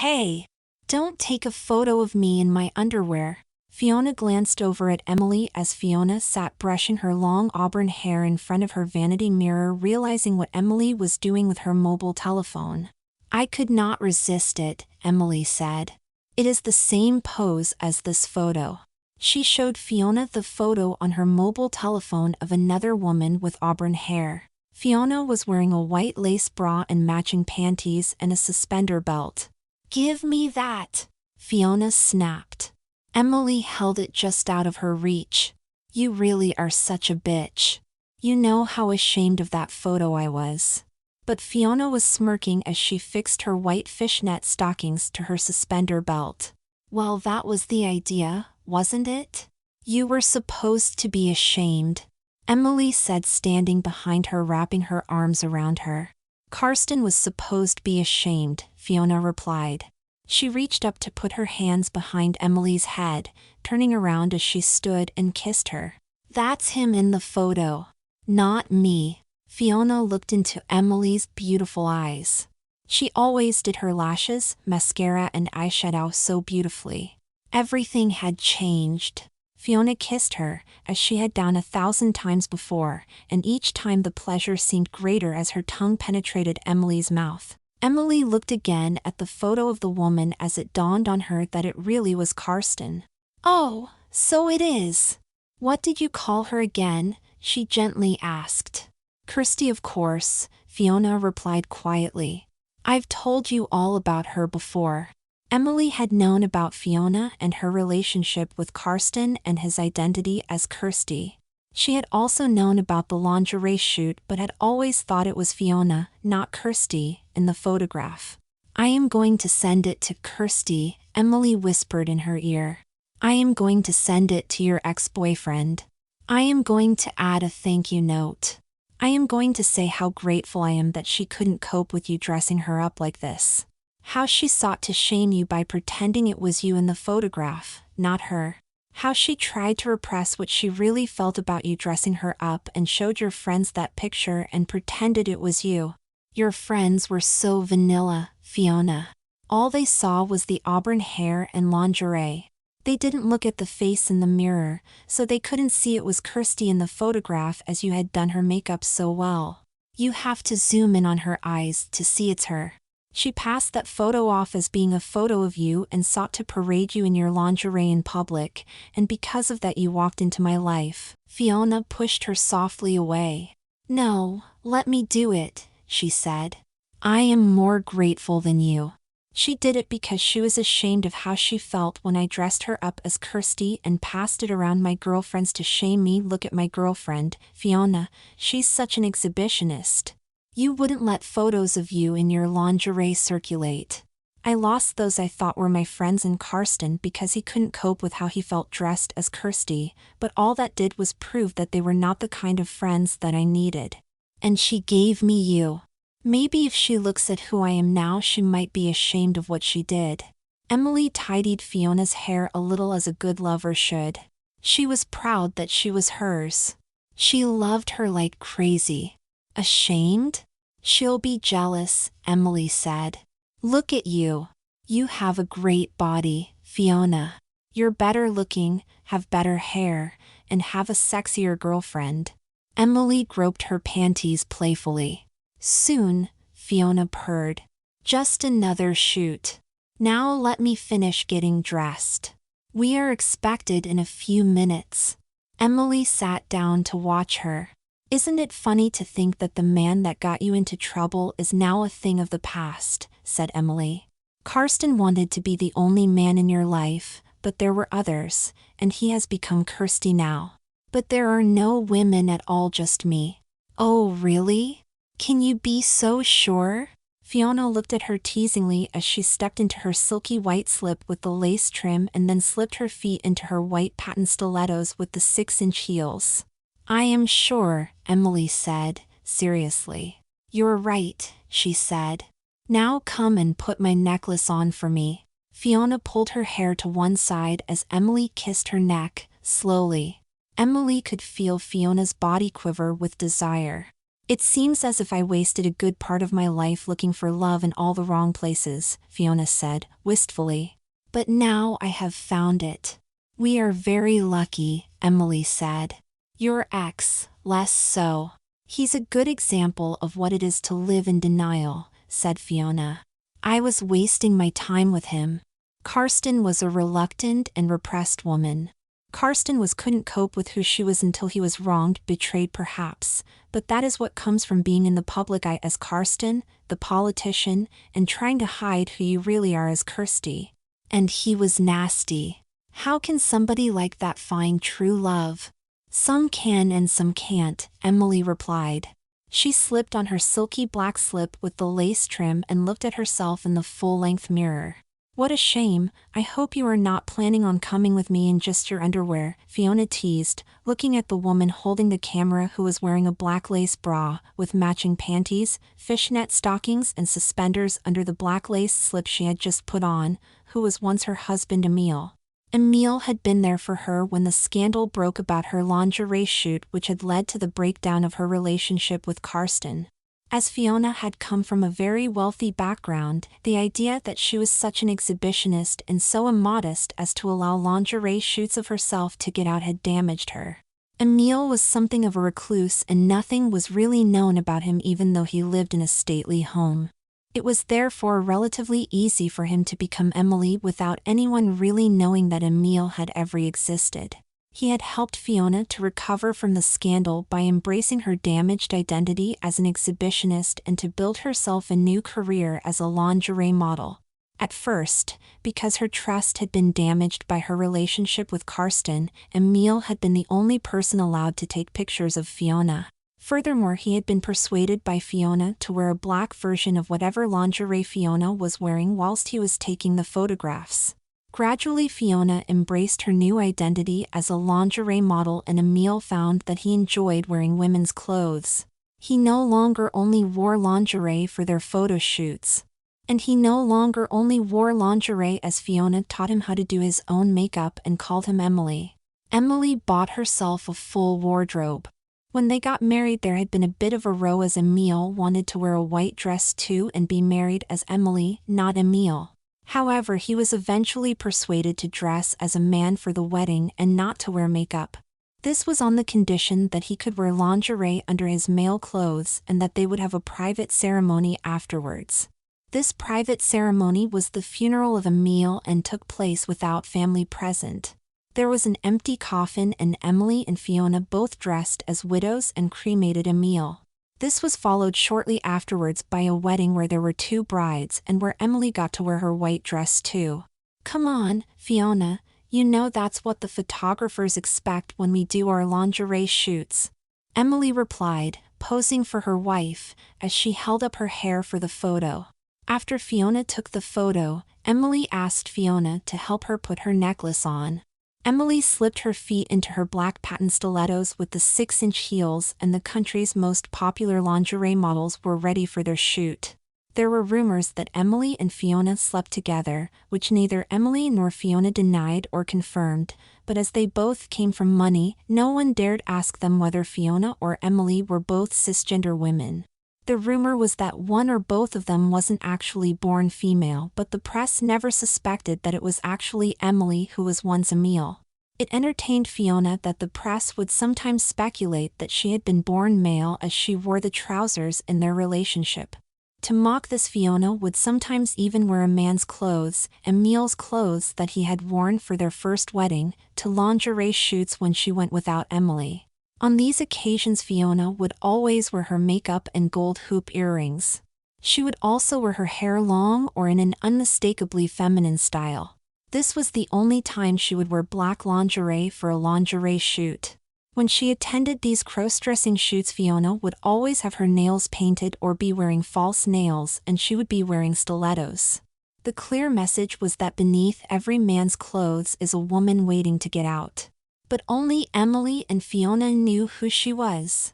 Hey! Don't take a photo of me in my underwear. Fiona glanced over at Emily as Fiona sat brushing her long auburn hair in front of her vanity mirror, realizing what Emily was doing with her mobile telephone. I could not resist it, Emily said. It is the same pose as this photo. She showed Fiona the photo on her mobile telephone of another woman with auburn hair. Fiona was wearing a white lace bra and matching panties and a suspender belt. Give me that! Fiona snapped. Emily held it just out of her reach. You really are such a bitch. You know how ashamed of that photo I was. But Fiona was smirking as she fixed her white fishnet stockings to her suspender belt. Well, that was the idea, wasn't it? You were supposed to be ashamed, Emily said, standing behind her, wrapping her arms around her. Karsten was supposed to be ashamed, Fiona replied. She reached up to put her hands behind Emily's head, turning around as she stood and kissed her. That's him in the photo. Not me. Fiona looked into Emily's beautiful eyes. She always did her lashes, mascara and eyeshadow so beautifully. Everything had changed. Fiona kissed her, as she had done 1,000 times before, and each time the pleasure seemed greater as her tongue penetrated Emily's mouth. Emily looked again at the photo of the woman as it dawned on her that it really was Karsten. Oh, so it is. What did you call her again? She gently asked. Kirsty, of course, Fiona replied quietly. I've told you all about her before. Emily had known about Fiona and her relationship with Karsten and his identity as Kirsty. She had also known about the lingerie shoot but had always thought it was Fiona, not Kirsty, in the photograph. I am going to send it to Kirsty, Emily whispered in her ear. I am going to send it to your ex-boyfriend. I am going to add a thank you note. I am going to say how grateful I am that she couldn't cope with you dressing her up like this. How she sought to shame you by pretending it was you in the photograph, not her. How she tried to repress what she really felt about you dressing her up and showed your friends that picture and pretended it was you. Your friends were so vanilla, Fiona. All they saw was the auburn hair and lingerie. They didn't look at the face in the mirror, so they couldn't see it was Kirsty in the photograph as you had done her makeup so well. You have to zoom in on her eyes to see it's her. She passed that photo off as being a photo of you and sought to parade you in your lingerie in public, and because of that you walked into my life. Fiona pushed her softly away. No, let me do it, she said. I am more grateful than you. She did it because she was ashamed of how she felt when I dressed her up as Kirsty and passed it around my girlfriends to shame me. Look at my girlfriend, Fiona, she's such an exhibitionist. You wouldn't let photos of you in your lingerie circulate. I lost those I thought were my friends in Karsten because he couldn't cope with how he felt dressed as Kirsty, but all that did was prove that they were not the kind of friends that I needed. And she gave me you. Maybe if she looks at who I am now, she might be ashamed of what she did. Emily tidied Fiona's hair a little as a good lover should. She was proud that she was hers. She loved her like crazy. Ashamed? She'll be jealous, Emily said. Look at you. You have a great body, Fiona. You're better looking, have better hair, and have a sexier girlfriend. Emily groped her panties playfully. Soon, Fiona purred. Just another shoot. Now let me finish getting dressed. We are expected in a few minutes. Emily sat down to watch her. Isn't it funny to think that the man that got you into trouble is now a thing of the past, said Emily. Karsten wanted to be the only man in your life, but there were others, and he has become Kirsty now. But there are no women at all, just me. Oh, really? Can you be so sure? Fiona looked at her teasingly as she stepped into her silky white slip with the lace trim and then slipped her feet into her white patent stilettos with the 6-inch heels. I am sure, Emily said, seriously. You're right, she said. Now come and put my necklace on for me. Fiona pulled her hair to one side as Emily kissed her neck, slowly. Emily could feel Fiona's body quiver with desire. It seems as if I wasted a good part of my life looking for love in all the wrong places, Fiona said, wistfully. But now I have found it. We are very lucky, Emily said. Your ex, less so. He's a good example of what it is to live in denial, said Fiona. I was wasting my time with him. Karsten was a reluctant and repressed woman. Karsten couldn't cope with who she was until he was wronged, betrayed perhaps, but that is what comes from being in the public eye as Karsten, the politician, and trying to hide who you really are as Kirsty. And he was nasty. How can somebody like that find true love? Some can and some can't, Emily replied. She slipped on her silky black slip with the lace trim and looked at herself in the full-length mirror. What a shame, I hope you are not planning on coming with me in just your underwear, Fiona teased, looking at the woman holding the camera who was wearing a black lace bra, with matching panties, fishnet stockings and suspenders under the black lace slip she had just put on, who was once her husband Emile. Emile had been there for her when the scandal broke about her lingerie shoot which had led to the breakdown of her relationship with Karsten. As Fiona had come from a very wealthy background, the idea that she was such an exhibitionist and so immodest as to allow lingerie shoots of herself to get out had damaged her. Emile was something of a recluse and nothing was really known about him even though he lived in a stately home. It was therefore relatively easy for him to become Emily without anyone really knowing that Emile had ever existed. He had helped Fiona to recover from the scandal by embracing her damaged identity as an exhibitionist and to build herself a new career as a lingerie model. At first, because her trust had been damaged by her relationship with Karsten, Emile had been the only person allowed to take pictures of Fiona. Furthermore, he had been persuaded by Fiona to wear a black version of whatever lingerie Fiona was wearing whilst he was taking the photographs. Gradually, Fiona embraced her new identity as a lingerie model and Emile found that he enjoyed wearing women's clothes. He no longer only wore lingerie for their photo shoots. And he no longer only wore lingerie as Fiona taught him how to do his own makeup and called him Emily. Emily bought herself a full wardrobe. When they got married there had been a bit of a row as Emile wanted to wear a white dress too and be married as Emily, not Emile. However, he was eventually persuaded to dress as a man for the wedding and not to wear makeup. This was on the condition that he could wear lingerie under his male clothes and that they would have a private ceremony afterwards. This private ceremony was the funeral of Emile and took place without family present. There was an empty coffin and Emily and Fiona both dressed as widows and cremated Emile. This was followed shortly afterwards by a wedding where there were 2 brides and where Emily got to wear her white dress too. Come on, Fiona, you know that's what the photographers expect when we do our lingerie shoots. Emily replied, posing for her wife, as she held up her hair for the photo. After Fiona took the photo, Emily asked Fiona to help her put her necklace on. Emily slipped her feet into her black patent stilettos with the 6-inch heels and the country's most popular lingerie models were ready for their shoot. There were rumors that Emily and Fiona slept together, which neither Emily nor Fiona denied or confirmed, but as they both came from money, no one dared ask them whether Fiona or Emily were both cisgender women. The rumor was that one or both of them wasn't actually born female, but the press never suspected that it was actually Emily who was once Emile. It entertained Fiona that the press would sometimes speculate that she had been born male as she wore the trousers in their relationship. To mock this, Fiona would sometimes even wear a man's clothes, Emile's clothes that he had worn for their first wedding, to lingerie shoots when she went without Emily. On these occasions Fiona would always wear her makeup and gold hoop earrings. She would also wear her hair long or in an unmistakably feminine style. This was the only time she would wear black lingerie for a lingerie shoot. When she attended these cross-dressing shoots, Fiona would always have her nails painted or be wearing false nails, and she would be wearing stilettos. The clear message was that beneath every man's clothes is a woman waiting to get out. But only Emily and Fiona knew who she was.